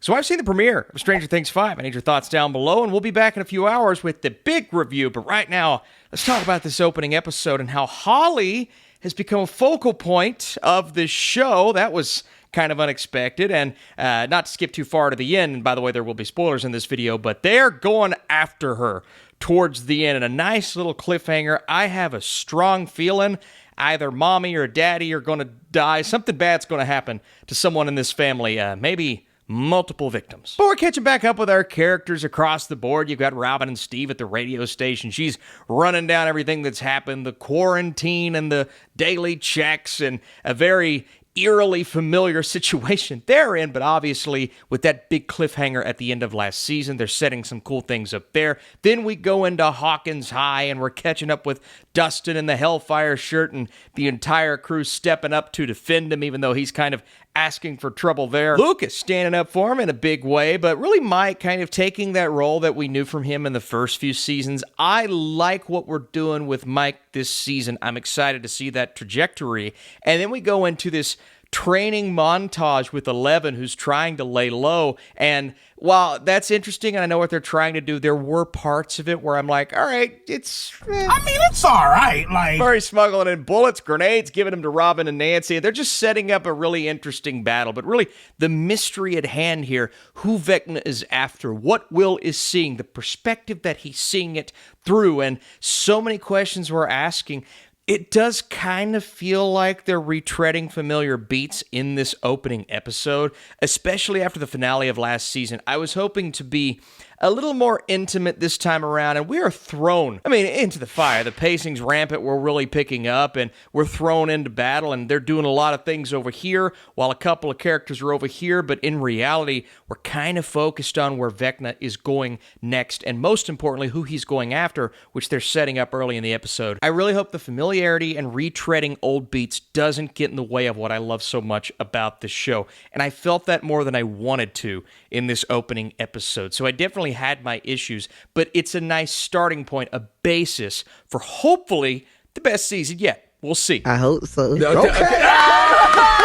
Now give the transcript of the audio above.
So I've seen the premiere of Stranger Things 5. I need your thoughts down below, and we'll be back in a few hours with the big review. But right now, let's talk about this opening episode and how Holly has become a focal point of the show. That was kind of unexpected, and not to skip too far to the end, and by the way, there will be spoilers in this video, but they're going after her towards the end, and a nice little cliffhanger. I have a strong feeling either mommy or daddy are going to die. Something bad's going to happen to someone in this family, maybe multiple victims. But we're catching back up with our characters across the board. You've got Robin and Steve at the radio station. She's running down everything that's happened, the quarantine and the daily checks, and a very eerily familiar situation they're in, but obviously with that big cliffhanger at the end of last season, they're setting some cool things up there. Then we go into Hawkins High, and we're catching up with Dustin in the Hellfire shirt, and the entire crew stepping up to defend him, even though he's kind of asking for trouble there. Luke is standing up for him in a big way, but really Mike kind of taking that role that we knew from him in the first few seasons. I like what we're doing with Mike this season. I'm excited to see that trajectory. And then we go into this training montage with Eleven, who's trying to lay low. And while that's interesting, and I know what they're trying to do, there were parts of it where I'm like, all right, it's it's all right. Like, Murray smuggling in bullets, grenades, giving them to Robin and Nancy. They're just setting up a really interesting battle. But really, the mystery at hand here, who Vecna is after, what Will is seeing, the perspective that he's seeing it through, and so many questions we're asking. It does kind of feel like they're retreading familiar beats in this opening episode, especially after the finale of last season. I was hoping to be a little more intimate this time around, and we are thrown, into the fire. The pacing's rampant. We're really picking up, and we're thrown into battle, and they're doing a lot of things over here, while a couple of characters are over here, but in reality, we're kind of focused on where Vecna is going next, and most importantly, who he's going after, which they're setting up early in the episode. I really hope the familiarity and retreading old beats doesn't get in the way of what I love so much about this show, and I felt that more than I wanted to in this opening episode, so I definitely had my issues, but it's a nice starting point, a basis for hopefully the best season yet. We'll see. I hope so. okay.